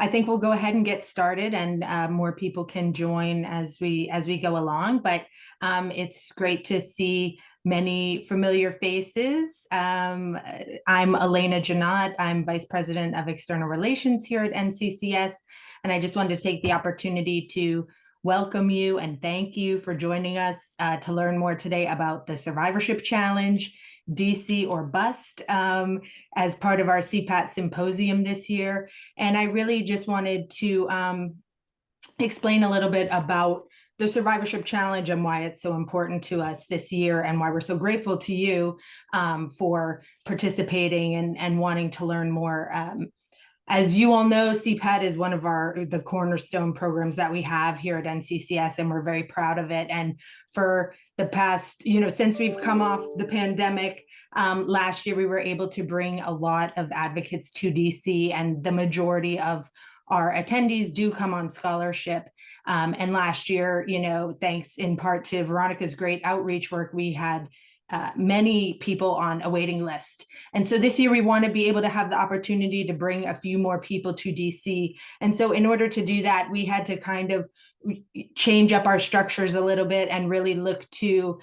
I think we'll go ahead and get started, and more people can join as we go along. But it's great to see many familiar faces. I'm Elena Janot. I'm Vice President of External Relations here at NCCS, and I just wanted to take the opportunity to welcome you and thank you for joining us to learn more today about the Survivorship Challenge, DC or Bust, as part of our CPAT symposium this year. And I really just wanted to explain a little bit about the Survivorship Challenge and why it's so important to us this year, and why we're so grateful to you for participating and wanting to learn more. As you all know, CPAT is one of the cornerstone programs that we have here at NCCS, and we're very proud of it. And for the past, since we've come off the pandemic, last year we were able to bring a lot of advocates to DC, and the majority of our attendees do come on scholarship. And last year, thanks in part to Veronica's great outreach work, we had many people on a waiting list. And so this year we want to be able to have the opportunity to bring a few more people to DC. And so in order to do that, we had to kind of change up our structures a little bit and really look to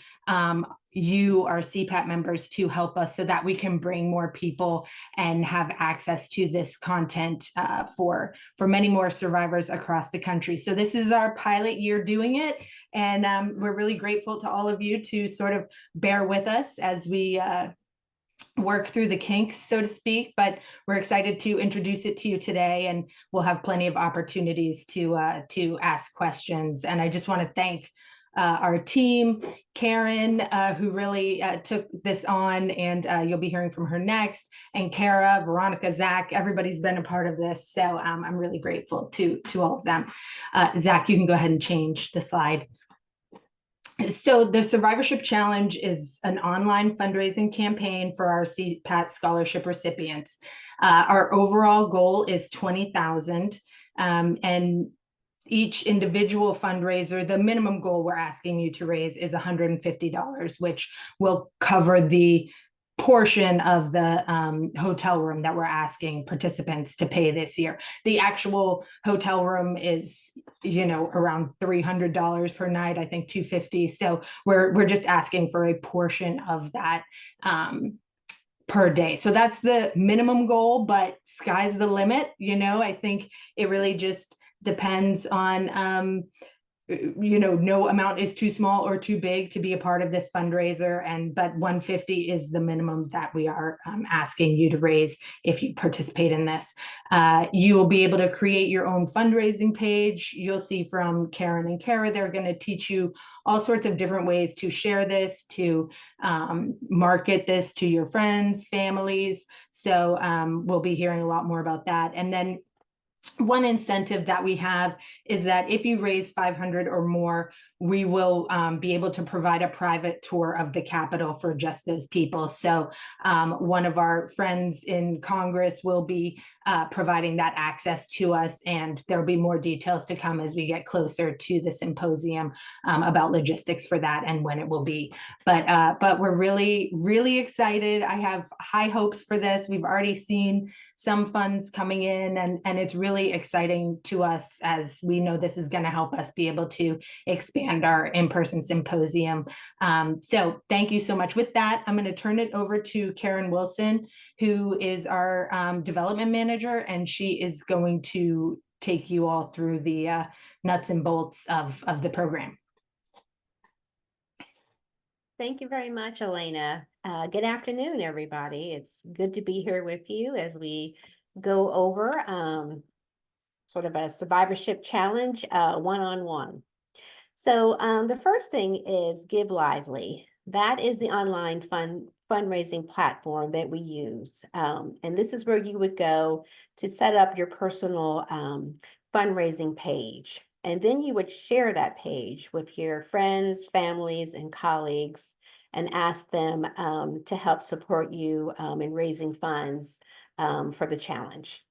you, our CPAT members, to help us so that we can bring more people and have access to this content for many more survivors across the country. So this is our pilot year doing it, and we're really grateful to all of you to sort of bear with us as we work through the kinks, so to speak. But we're excited to introduce it to you today, and we'll have plenty of opportunities to ask questions. And I just want to thank our team, Karen, who really took this on, and you'll be hearing from her next, and Kara, Veronica, Zach. Everybody's been a part of this, so I'm really grateful to all of them. Zach, you can go ahead and change the slide. So the Survivorship Challenge is an online fundraising campaign for our CPAT scholarship recipients. Our overall goal is $20,000, and each individual fundraiser, the minimum goal we're asking you to raise is $150, which will cover the portion of the hotel room that we're asking participants to pay this year. The actual hotel room is, around $300 per night, I think $250. So we're just asking for a portion of that per day. So that's the minimum goal, but sky's the limit. I think it really just depends on no amount is too small or too big to be a part of this fundraiser, but 150 is the minimum that we are asking you to raise if you participate in this. You will be able to create your own fundraising page. You'll see from Karen and Kara, they're going to teach you all sorts of different ways to share this, to market this to your friends, families. So we'll be hearing a lot more about that. And then one incentive that we have is that if you raise 500 or more, we will be able to provide a private tour of the Capitol for just those people. So one of our friends in Congress will be providing that access to us, and there'll be more details to come as we get closer to the symposium about logistics for that and when it will be. But we're really, really excited. I have high hopes for this. We've already seen some funds coming in, and it's really exciting to us, as we know this is going to help us be able to expand our in-person symposium. So thank you so much. With that, I'm going to turn it over to Karen Wilson, who is our development manager, and she is going to take you all through the nuts and bolts of the program. Thank you very much, Elena. Good afternoon, everybody. It's good to be here with you as we go over sort of a survivorship challenge one-on-one. So the first thing is Give Lively. That is the online fundraising platform that we use. And this is where you would go to set up your personal fundraising page. And then you would share that page with your friends, families, and colleagues, and ask them to help support you in raising funds for the challenge.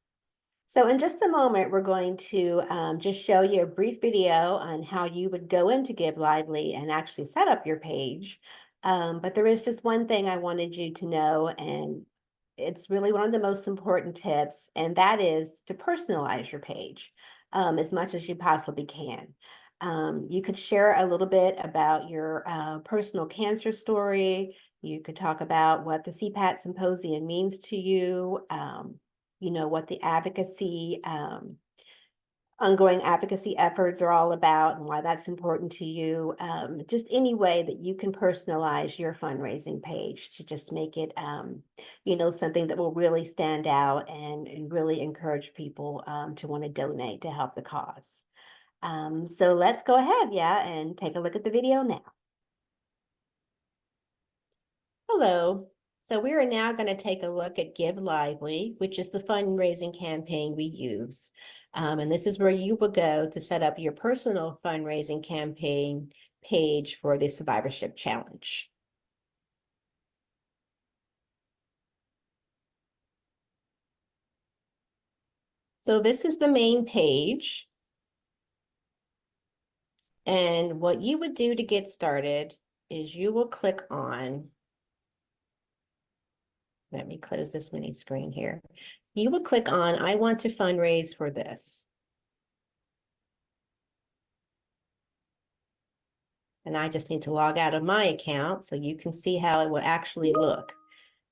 So in just a moment, we're going to just show you a brief video on how you would go into Give Lively and actually set up your page. But there is just one thing I wanted you to know, and it's really one of the most important tips, and that is to personalize your page as much as you possibly can. You could share a little bit about your personal cancer story. You could talk about what the CPAT Symposium means to you, what the ongoing advocacy efforts are all about and why that's important to you. Just any way that you can personalize your fundraising page to just make it, something that will really stand out and really encourage people to want to donate to help the cause. So let's go ahead, and take a look at the video now. Hello. So we are now going to take a look at Give Lively, which is the fundraising campaign we use. And this is where you will go to set up your personal fundraising campaign page for the Survivorship Challenge. So this is the main page. And what you would do to get started is you will click on, let me close this mini screen here. You will click on, I want to fundraise for this. And I just need to log out of my account so you can see how it will actually look.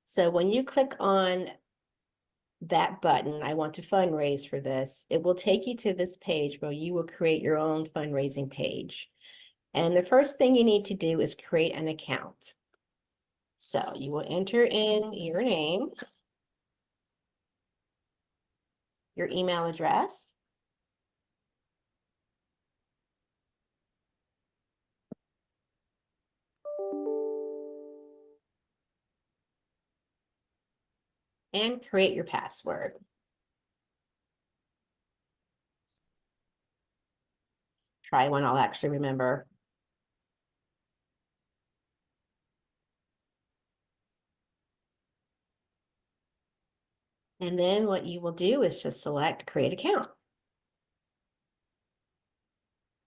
So when you click on that button, I want to fundraise for this, it will take you to this page where you will create your own fundraising page. And the first thing you need to do is create an account. So you will enter in your name, your email address, and create your password. Try one I'll actually remember. And then what you will do is just select Create Account.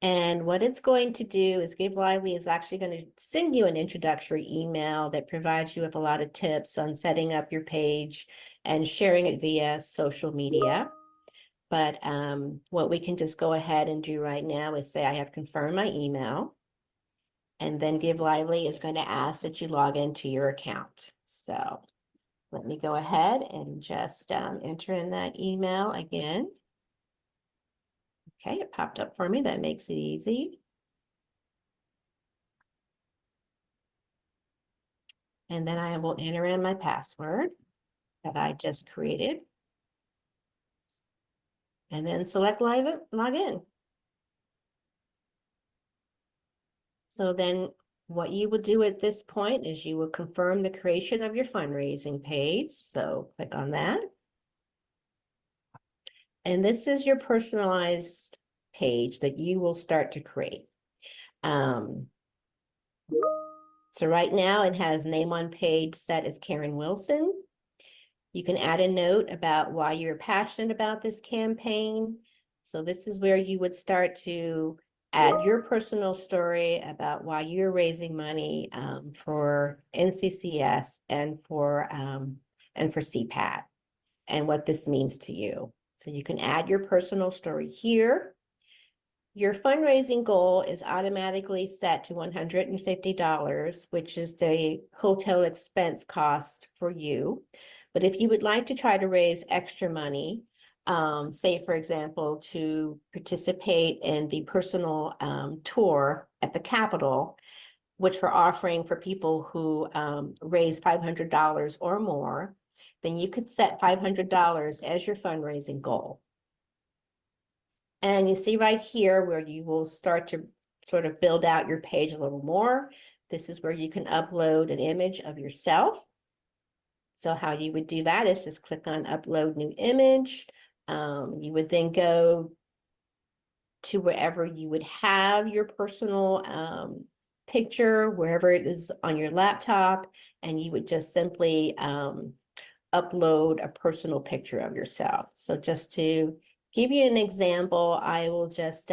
And what it's going to do is Give Lively is actually going to send you an introductory email that provides you with a lot of tips on setting up your page and sharing it via social media. But what we can just go ahead and do right now is say I have confirmed my email. And then Give Lively is going to ask that you log into your account. So let me go ahead and just enter in that email again. Okay, it popped up for me. That makes it easy. And then I will enter in my password that I just created. And then select log in. So then what you will do at this point is you will confirm the creation of your fundraising page. So click on that. And this is your personalized page that you will start to create. So right now it has name on page set as Karen Wilson. You can add a note about why you're passionate about this campaign. So this is where you would start to add your personal story about why you're raising money for NCCS and for CPAT and what this means to you. So you can add your personal story here. Your fundraising goal is automatically set to $150, which is the hotel expense cost for you. But if you would like to try to raise extra money, say, for example, to participate in the personal tour at the Capitol, which we're offering for people who raise $500 or more, then you could set $500 as your fundraising goal. And you see right here where you will start to sort of build out your page a little more. This is where you can upload an image of yourself. So how you would do that is just click on Upload New Image. You would then go to wherever you would have your personal picture, wherever it is on your laptop, and you would just simply upload a personal picture of yourself. So just to give you an example, I will just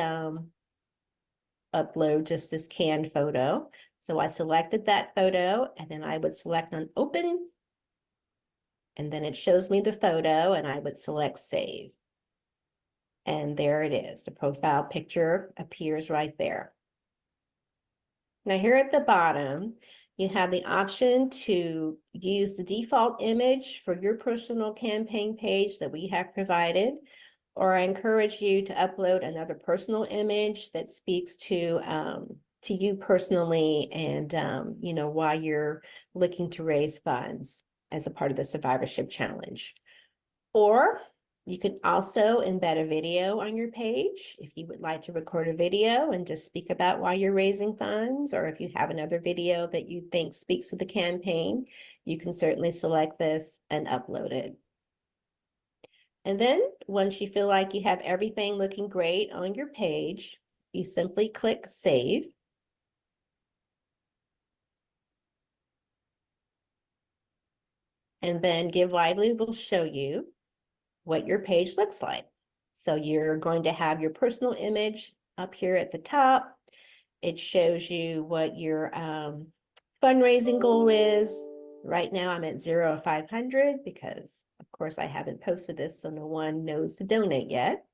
upload just this canned photo. So I selected that photo and then I would select on Open. And then it shows me the photo and I would select save. And there it is. The profile picture appears right there. Now here at the bottom, you have the option to use the default image for your personal campaign page that we have provided, or I encourage you to upload another personal image that speaks to you personally and, you know, why you're looking to raise funds as a part of the survivorship challenge. Or you can also embed a video on your page if you would like to record a video and just speak about why you're raising funds, or if you have another video that you think speaks to the campaign, you can certainly select this and upload it. And then once you feel like you have everything looking great on your page, you simply click save. And then Give Lively will show you what your page looks like. So you're going to have your personal image up here at the top. It shows you what your fundraising goal is. Right now I'm at 0 of 500 because of course I haven't posted this, so no one knows to donate yet.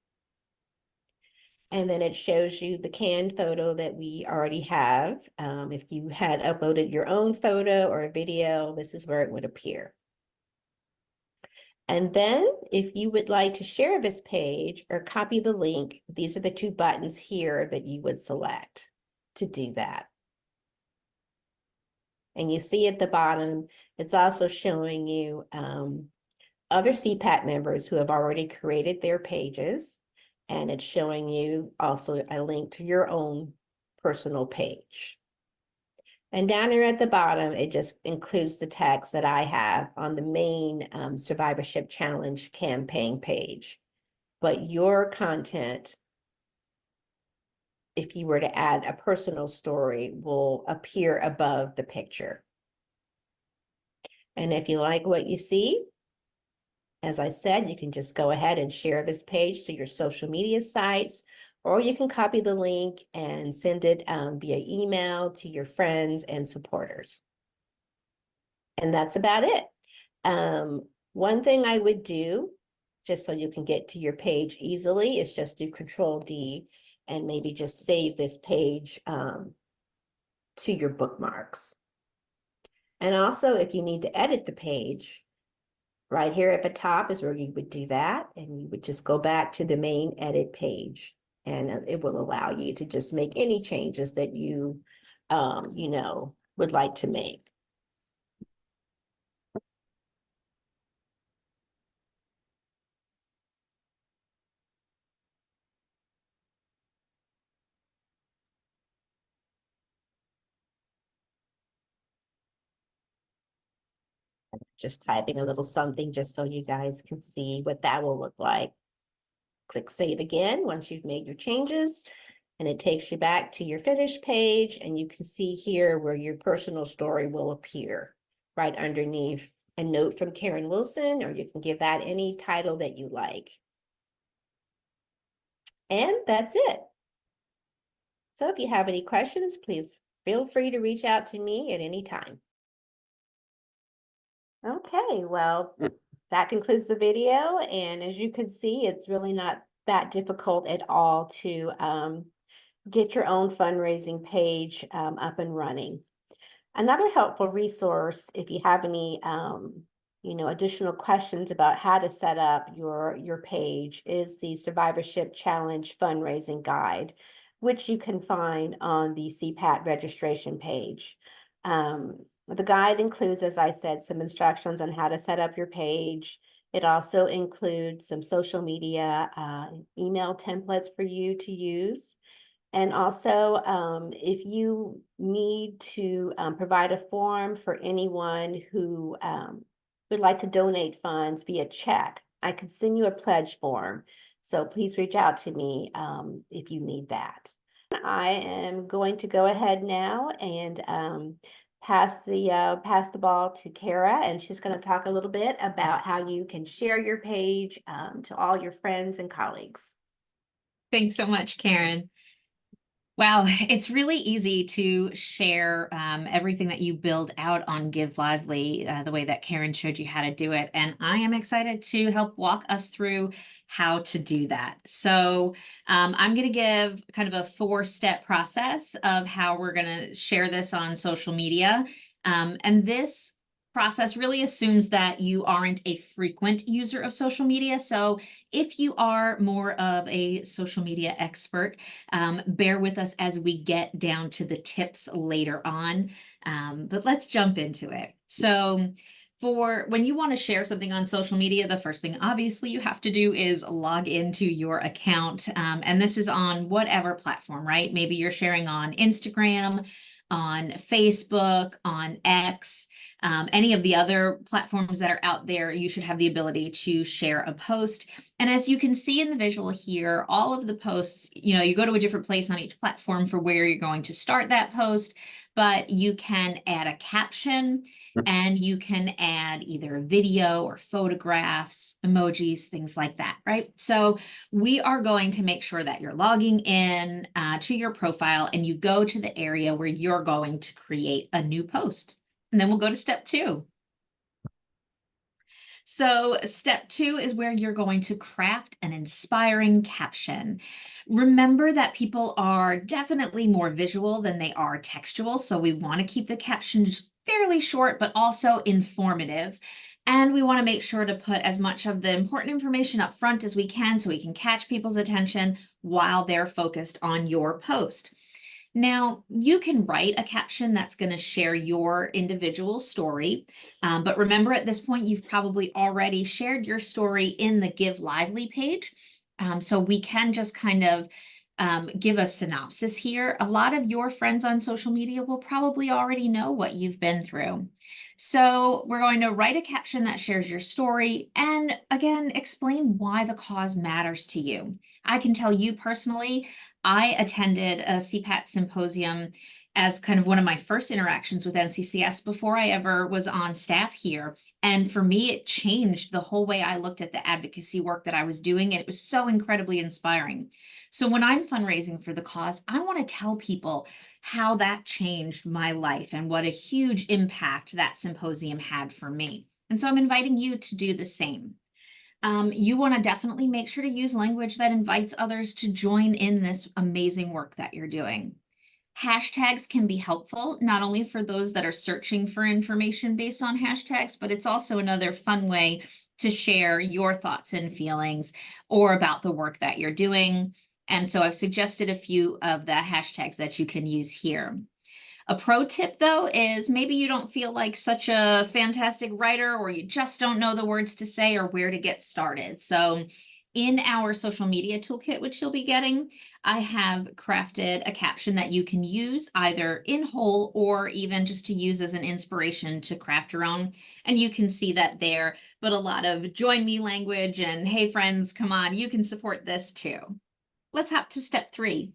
And then it shows you the canned photo that we already have. If you had uploaded your own photo or a video, this is where it would appear. And then if you would like to share this page or copy the link, these are the two buttons here that you would select to do that. And you see at the bottom, it's also showing you other CPAT members who have already created their pages. And it's showing you also a link to your own personal page. And down here at the bottom, it just includes the text that I have on the main Survivorship Challenge campaign page. But your content, if you were to add a personal story, will appear above the picture. And if you like what you see, as I said, you can just go ahead and share this page to your social media sites, or you can copy the link and send it via email to your friends and supporters. And that's about it. One thing I would do, just so you can get to your page easily, is just do Control-D and maybe just save this page to your bookmarks. And also, if you need to edit the page, right here at the top is where you would do that, and you would just go back to the main edit page, and it will allow you to just make any changes that you, you know, would like to make. Just typing a little something just so you guys can see what that will look like. Click save again once you've made your changes, and it takes you back to your finished page, and you can see here where your personal story will appear right underneath a note from Karen Wilson, or you can give that any title that you like. And that's it. So if you have any questions, please feel free to reach out to me at any time. Okay, well, that concludes the video. And as you can see, it's really not that difficult at all to get your own fundraising page up and running. Another helpful resource, if you have any you know, additional questions about how to set up your page, is the Survivorship Challenge Fundraising Guide, which you can find on the CPAT registration page. The guide includes, as I said, some instructions on how to set up your page. It also includes some social media email templates for you to use. And also, if you need to provide a form for anyone who would like to donate funds via check, I could send you a pledge form. So please reach out to me if you need that. I am going to go ahead now and pass the ball to Kara, and she's going to talk a little bit about how you can share your page to all your friends and colleagues. Thanks so much, Karen. Wow, it's really easy to share everything that you build out on Give Lively, the way that Karen showed you how to do it. And I am excited to help walk us through how to do that. So I'm going to give kind of a four-step process of how we're going to share this on social media. And this process really assumes that you aren't a frequent user of social media. So if you are more of a social media expert, bear with us as we get down to the tips later on. But let's jump into it. So, for when you want to share something on social media, the first thing obviously you have to do is log into your account. And this is on whatever platform, right? Maybe you're sharing on Instagram, on Facebook, on X, any of the other platforms that are out there. You should have the ability to share a post. And as you can see in the visual here, all of the posts, you go to a different place on each platform for where you're going to start that post, but you can add a caption and you can add either a video or photographs, emojis, things like that, right? So we are going to make sure that you're logging in to your profile and you go to the area where you're going to create a new post. And then we'll go to step 2. So step 2 is where you're going to craft an inspiring caption. Remember that people are definitely more visual than they are textual, so we want to keep the captions fairly short, but also informative. And we want to make sure to put as much of the important information up front as we can so we can catch people's attention while they're focused on your post. Now, you can write a caption that's going to share your individual story, but remember at this point, you've probably already shared your story in the Give Lively page. So we can just kind of give a synopsis here. A lot of your friends on social media will probably already know what you've been through. So we're going to write a caption that shares your story and again, explain why the cause matters to you. I can tell you personally, I attended a CPAT symposium as kind of one of my first interactions with NCCS before I ever was on staff here. And for me, it changed the whole way I looked at the advocacy work that I was doing. And it was so incredibly inspiring. So when I'm fundraising for the cause, I want to tell people how that changed my life and what a huge impact that symposium had for me. And so I'm inviting you to do the same. You want to definitely make sure to use language that invites others to join in this amazing work that you're doing. Hashtags can be helpful, not only for those that are searching for information based on hashtags, but it's also another fun way to share your thoughts and feelings or about the work that you're doing. And so I've suggested a few of the hashtags that you can use here. A pro tip, though, is maybe you don't feel like such a fantastic writer or you just don't know the words to say or where to get started. So in our social media toolkit, which you'll be getting, I have crafted a caption that you can use either in whole or even just to use as an inspiration to craft your own. And you can see that there, but a lot of join me language and hey friends, come on, you can support this too. Let's hop to step 3.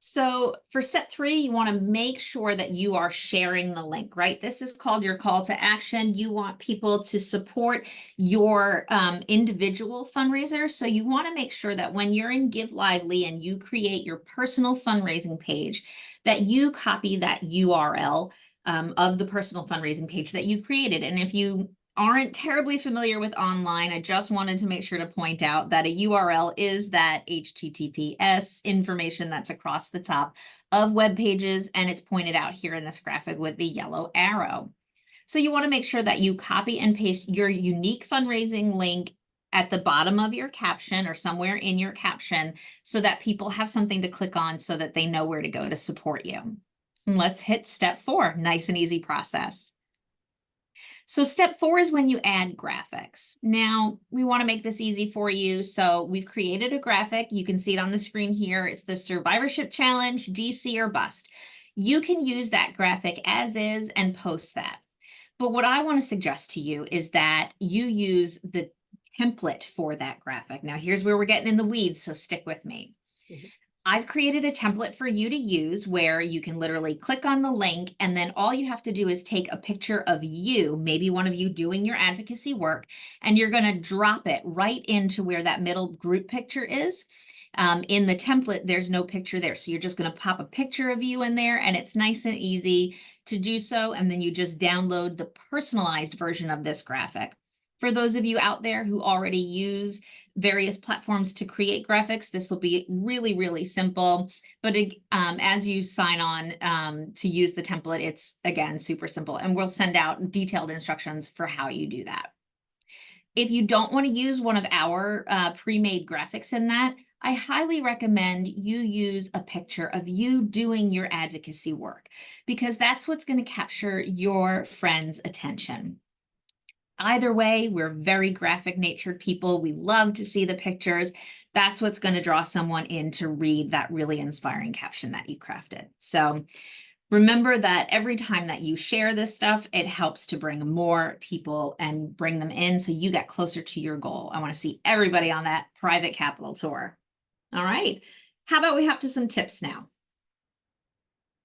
So for step 3, you want to make sure that you are sharing the link, right? This is called your call to action. You want people to support your individual fundraiser. So you want to make sure that when you're in Give Lively and you create your personal fundraising page, that you copy that URL of the personal fundraising page that you created. And if you aren't terribly familiar with online, I just wanted to make sure to point out that a URL is that HTTPS information that's across the top of web pages, and it's pointed out here in this graphic with the yellow arrow. So you want to make sure that you copy and paste your unique fundraising link at the bottom of your caption or somewhere in your caption so that people have something to click on so that they know where to go to support you. And let's hit step 4, nice and easy process. So step 4 is when you add graphics. Now, we want to make this easy for you. So we've created a graphic. You can see it on the screen here. It's the Survivorship Challenge, DC or Bust. You can use that graphic as is and post that. But what I want to suggest to you is that you use the template for that graphic. Now, here's where we're getting in the weeds, so stick with me. Mhm. I've created a template for you to use where you can literally click on the link and then all you have to do is take a picture of you, maybe one of you doing your advocacy work, and you're going to drop it right into where that middle group picture is. In the template, there's no picture there. So you're just going to pop a picture of you in there, and it's nice and easy to do so. And then you just download the personalized version of this graphic. For those of you out there who already use various platforms to create graphics, this will be really, really simple. But as you sign on to use the template, it's, again, super simple. And we'll send out detailed instructions for how you do that. If you don't want to use one of our pre-made graphics in that, I highly recommend you use a picture of you doing your advocacy work, because that's what's going to capture your friend's attention. Either way, we're very graphic natured people. We love to see the pictures. That's what's going to draw someone in to read that really inspiring caption that you crafted. So remember that every time that you share this stuff, it helps to bring more people and bring them in so you get closer to your goal. I want to see everybody on that private capital tour. All right. How about we hop to some tips now?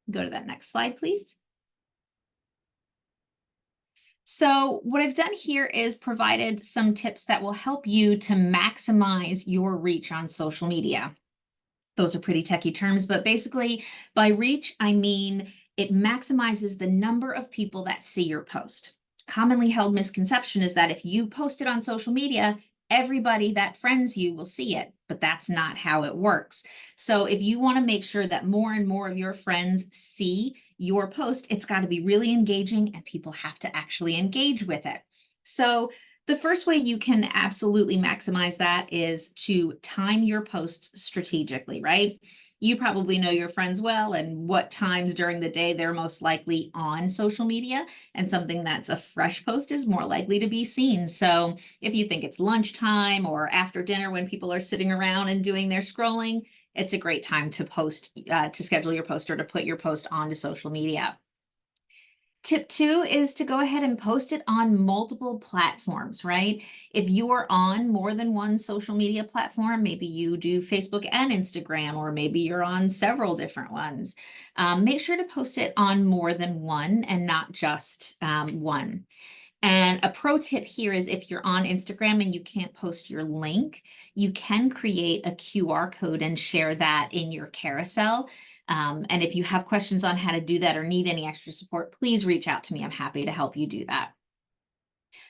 Go to that next slide, please. So what I've done here is provided some tips that will help you to maximize your reach on social media. Those are pretty techie terms, but basically by reach, I mean it maximizes the number of people that see your post. Commonly held misconception is that if you post it on social media, everybody that friends you will see it, but that's not how it works. So if you want to make sure that more and more of your friends see your post, it's got to be really engaging and people have to actually engage with it. So the first way you can absolutely maximize that is to time your posts strategically, right? You probably know your friends well and what times during the day they're most likely on social media, and something that's a fresh post is more likely to be seen. So if you think it's lunchtime or after dinner when people are sitting around and doing their scrolling, it's a great time to post, to schedule your post or to put your post onto social media. Tip 2 is to go ahead and post it on multiple platforms, right? If you are on more than one social media platform, maybe you do Facebook and Instagram, or maybe you're on several different ones, make sure to post it on more than one and not just one. And a pro tip here is if you're on Instagram and you can't post your link, you can create a QR code and share that in your carousel. And if you have questions on how to do that or need any extra support, please reach out to me. I'm happy to help you do that.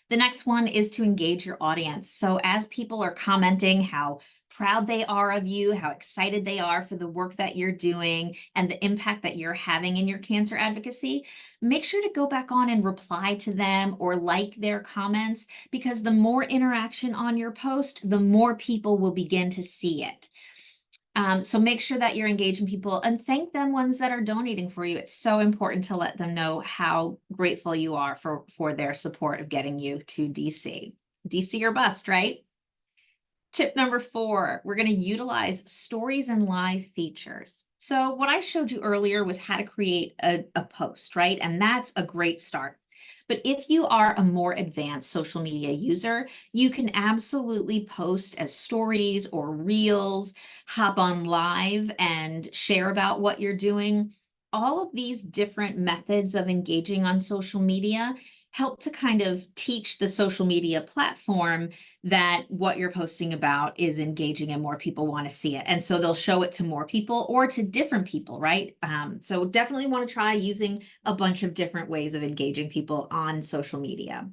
The next one is to engage your audience. So as people are commenting how proud they are of you, how excited they are for the work that you're doing and the impact that you're having in your cancer advocacy, make sure to go back on and reply to them or like their comments, because the more interaction on your post, the more people will begin to see it. So make sure that you're engaging people and thank them ones that are donating for you. It's so important to let them know how grateful you are for their support of getting you to DC. DC or bust, right? Tip number 4, we're going to utilize stories and live features. So what I showed you earlier was how to create a post, right? And that's a great start. But if you are a more advanced social media user, you can absolutely post as stories or reels, hop on live and share about what you're doing. All of these different methods of engaging on social media help to kind of teach the social media platform that what you're posting about is engaging and more people want to see it. And so they'll show it to more people or to different people, right? So definitely want to try using a bunch of different ways of engaging people on social media.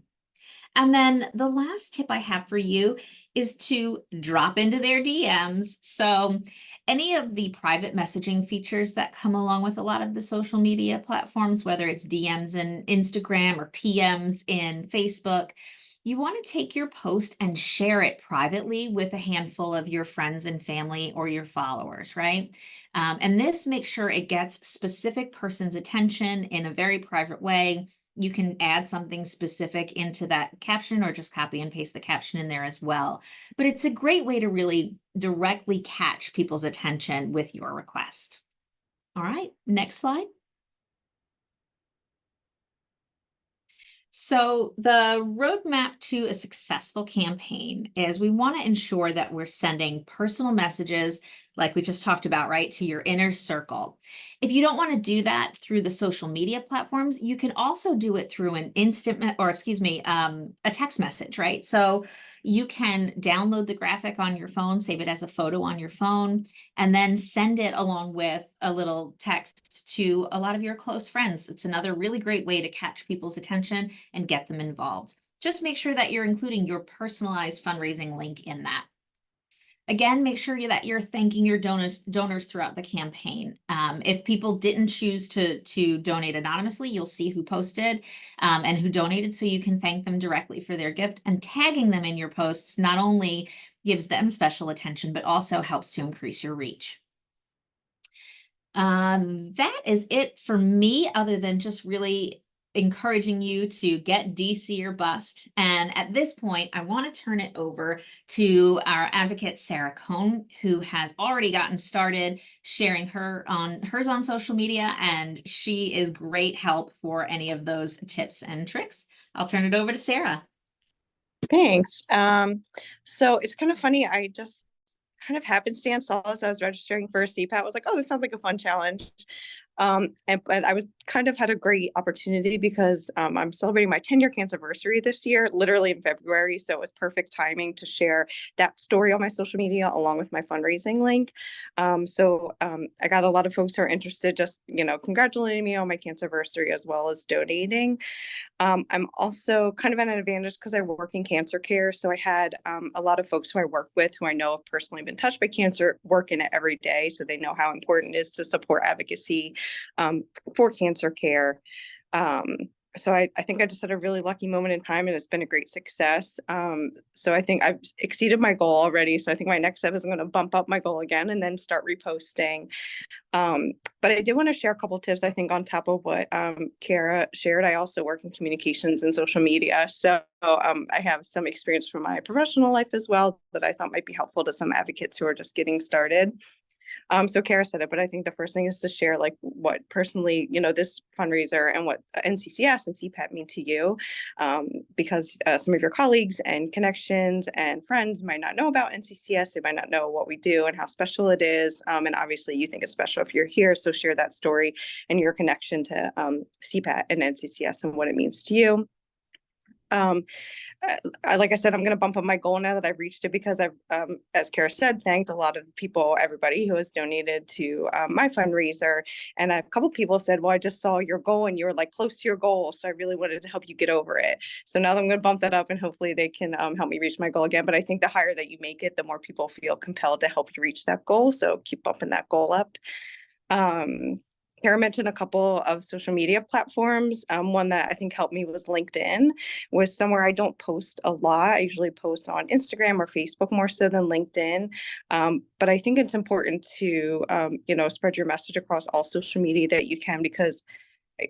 And then the last tip I have for you is to drop into their DMs. So any of the private messaging features that come along with a lot of the social media platforms, whether it's DMs in Instagram or PMs in Facebook, you want to take your post and share it privately with a handful of your friends and family or your followers, right? And this makes sure it gets specific person's attention in a very private way. You can add something specific into that caption or just copy and paste the caption in there as well. But it's a great way to really directly catch people's attention with your request. All right, next slide. So the roadmap to a successful campaign is we want to ensure that we're sending personal messages like we just talked about, right, to your inner circle. If you don't want to do that through the social media platforms, you can also do it through an a text message, right? So you can download the graphic on your phone, save it as a photo on your phone, and then send it along with a little text to a lot of your close friends. It's another really great way to catch people's attention and get them involved. Just make sure that you're including your personalized fundraising link in that. Again, make sure that you're thanking your donors throughout the campaign. If people didn't choose to donate anonymously, you'll see who posted and who donated, so you can thank them directly for their gift. And tagging them in your posts not only gives them special attention, but also helps to increase your reach. That is it for me, other than just really encouraging you to get DC or bust. And at this point, I want to turn it over to our advocate, Sarah Cohn, who has already gotten started sharing hers on social media, and she is great help for any of those tips and tricks. I'll turn it over to Sarah. Thanks. So it's kind of funny. I just kind of happenstance saw as I was registering for a CPAT, was like, oh, this sounds like a fun challenge. But I was kind of had a great opportunity because I'm celebrating my 10-year cancer anniversary this year, literally in February. So it was perfect timing to share that story on my social media along with my fundraising link. I got a lot of folks who are interested, just, congratulating me on my cancer anniversary as well as donating. I'm also kind of at an advantage because I work in cancer care. So I had a lot of folks who I work with who I know have personally been touched by cancer work in it every day. So they know how important it is to support advocacy for cancer care. So I think I just had a really lucky moment in time, and it's been a great success. So I think I've exceeded my goal already. So I think my next step is I'm going to bump up my goal again and then start reposting. But I did want to share a couple tips, I think, on top of what Kara shared. I also work in communications and social media. So I have some experience from my professional life as well that I thought might be helpful to some advocates who are just getting started. So Kara said it, but I think the first thing is to share like what personally, this fundraiser and what NCCS and CPAT mean to you, because some of your colleagues and connections and friends might not know about NCCS. They might not know what we do and how special it is. And obviously you think it's special if you're here. So share that story and your connection to CPAT and NCCS and what it means to you. Like I said, I'm going to bump up my goal now that I've reached it because I've, as Kara said, thanked a lot of people, everybody who has donated to my fundraiser. And a couple people said, well, I just saw your goal and you were like close to your goal. So I really wanted to help you get over it. So now I'm going to bump that up and hopefully they can help me reach my goal again. But I think the higher that you make it, the more people feel compelled to help you reach that goal. So keep bumping that goal up. Kara mentioned a couple of social media platforms. One that I think helped me was LinkedIn, was somewhere I don't post a lot. I usually post on Instagram or Facebook more so than LinkedIn. But I think it's important to, spread your message across all social media that you can, because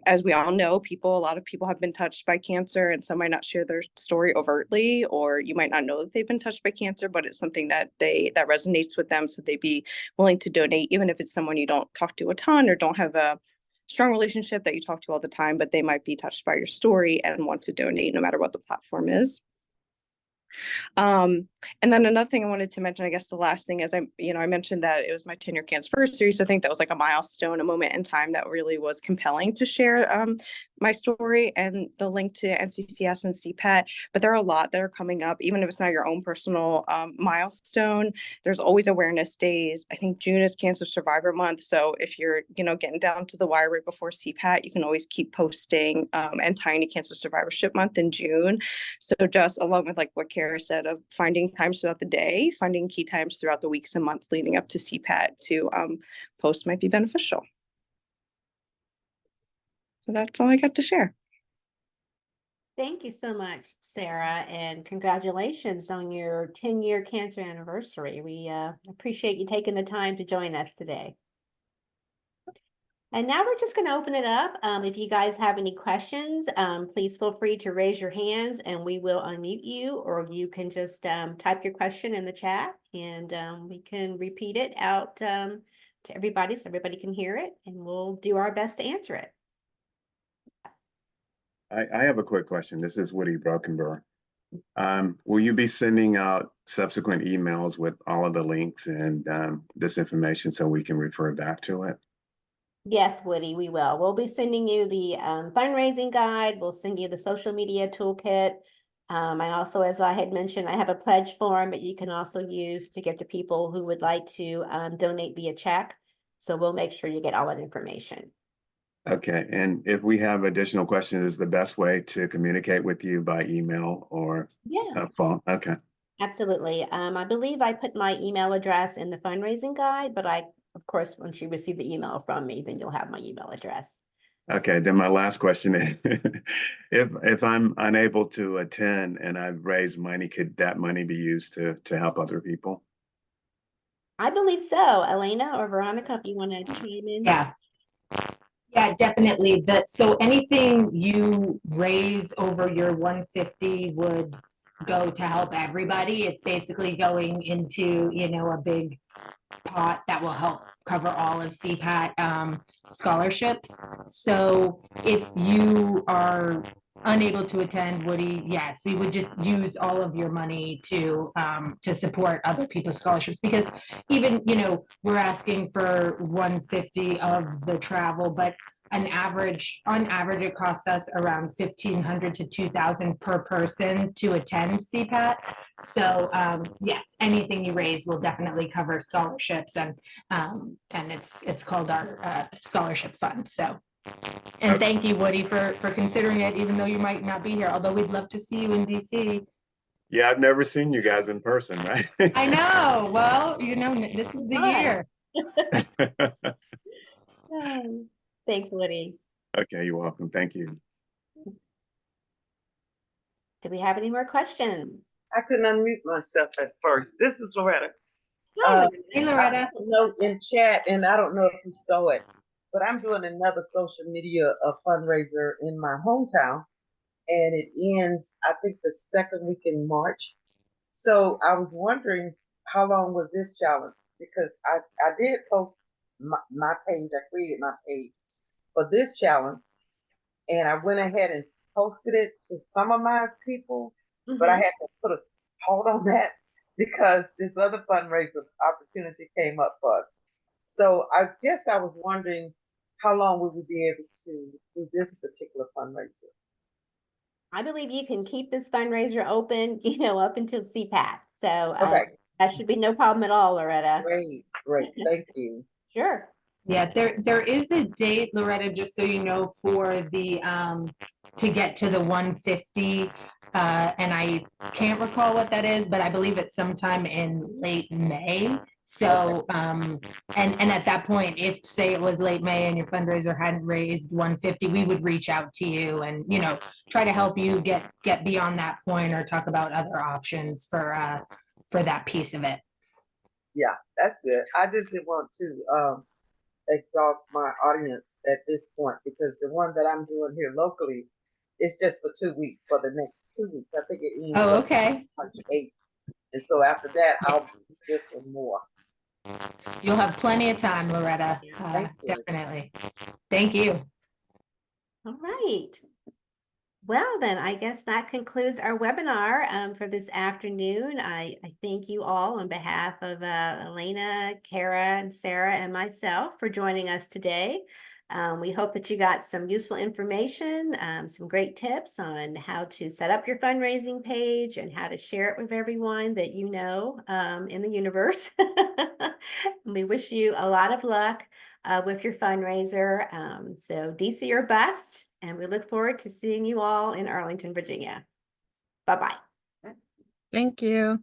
as we all know, a lot of people have been touched by cancer, and some might not share their story overtly, or you might not know that they've been touched by cancer, but it's something that resonates with them. So they'd be willing to donate, even if it's someone you don't talk to a ton or don't have a strong relationship that you talk to all the time, but they might be touched by your story and want to donate no matter what the platform is. And then another thing I wanted to mention, I guess the last thing is I mentioned that it was my 10-year cancer anniversary. So I think that was like a milestone, a moment in time that really was compelling to share my story and the link to NCCS and CPAT. But there are a lot that are coming up, even if it's not your own personal milestone. There's always awareness days. I think June is Cancer Survivor Month. So if you're, getting down to the wire right before CPAT, you can always keep posting and tying to Cancer Survivorship Month in June. So just along with like what Kara said, of finding times throughout the day, finding key times throughout the weeks and months leading up to CPAT to post might be beneficial. So that's all I got to share. Thank you so much, Sarah, and congratulations on your 10-year cancer anniversary. We appreciate you taking the time to join us today. And now we're just going to open it up. If you guys have any questions, please feel free to raise your hands and we will unmute you, or you can just type your question in the chat and we can repeat it out to everybody so everybody can hear it, and we'll do our best to answer it. I have a quick question. This is Woody Brockenborough. Will you be sending out subsequent emails with all of the links and this information so we can refer back to it? Yes, Woody, we will. We'll be sending you the fundraising guide. We'll send you the social media toolkit. I also, as I had mentioned, I have a pledge form that you can also use to give to people who would like to donate via check. So we'll make sure you get all that information. Okay, and if we have additional questions, is the best way to communicate with you by email or Yeah, phone? Okay. absolutely. I believe I put my email address in the fundraising guide, but of course, once you receive the email from me, then you'll have my email address. Okay, then my last question is, if I'm unable to attend and I've raised money, could that money be used to help other people? I believe so. Elena or Veronica, if you want to chime in. Yeah. Yeah, definitely. So anything you raise over your 150 would go to help everybody. It's basically going into, a big pot that will help cover all of CPAT scholarships. So if you are unable to attend, Woody, yes, we would just use all of your money to support other people's scholarships, because even, we're asking for 150 of the travel, but on average, it costs us around 1,500 to 2,000 per person to attend CPAT. So yes, anything you raise will definitely cover scholarships, and it's called our scholarship fund. So, and thank you, Woody, for considering it, even though you might not be here. Although we'd love to see you in DC. Yeah, I've never seen you guys in person, right? I know. Well, this is the Fun. year. Thanks, Woody. Okay, you're welcome. Thank you. Do we have any more questions? I couldn't unmute myself at first. This is Loretta. Hi, Hey, I Loretta. put a note in chat, and I don't know if you saw it, but I'm doing another social media fundraiser in my hometown, and it ends, I think, the second week in March. So I was wondering, how long was this challenge? Because I did post my page. I created my page for this challenge, and I went ahead and posted it to some of my people, but I had to put a hold on that because this other fundraiser opportunity came up for us. So I guess I was wondering, how long would we be able to do this particular fundraiser? I believe you can keep this fundraiser open, up until CPAC. So Okay, that should be no problem at all, Loretta. great, thank you. Sure. Yeah, there is a date, Loretta, just so you know, for the to get to the 150. And I can't recall what that is, but I believe it's sometime in late May. So and at that point, if say it was late May and your fundraiser hadn't raised 150, we would reach out to you and try to help you get beyond that point, or talk about other options for that piece of it. Yeah, that's good. I just didn't want to exhaust my audience at this point, because the one that I'm doing here locally is just for 2 weeks, for the next 2 weeks. I think it ends Oh, okay. March 8th. And so after that, I'll use this one more. You'll have plenty of time, Loretta. Thank you. Definitely. Thank you. All right. Well, then I guess that concludes our webinar for this afternoon. I thank you all on behalf of Elena, Kara, and Sarah, and myself for joining us today. We hope that you got some useful information, some great tips on how to set up your fundraising page and how to share it with everyone that you know in the universe. We wish you a lot of luck with your fundraiser. So DC or bust. And we look forward to seeing you all in Arlington, Virginia. Bye-bye. Thank you.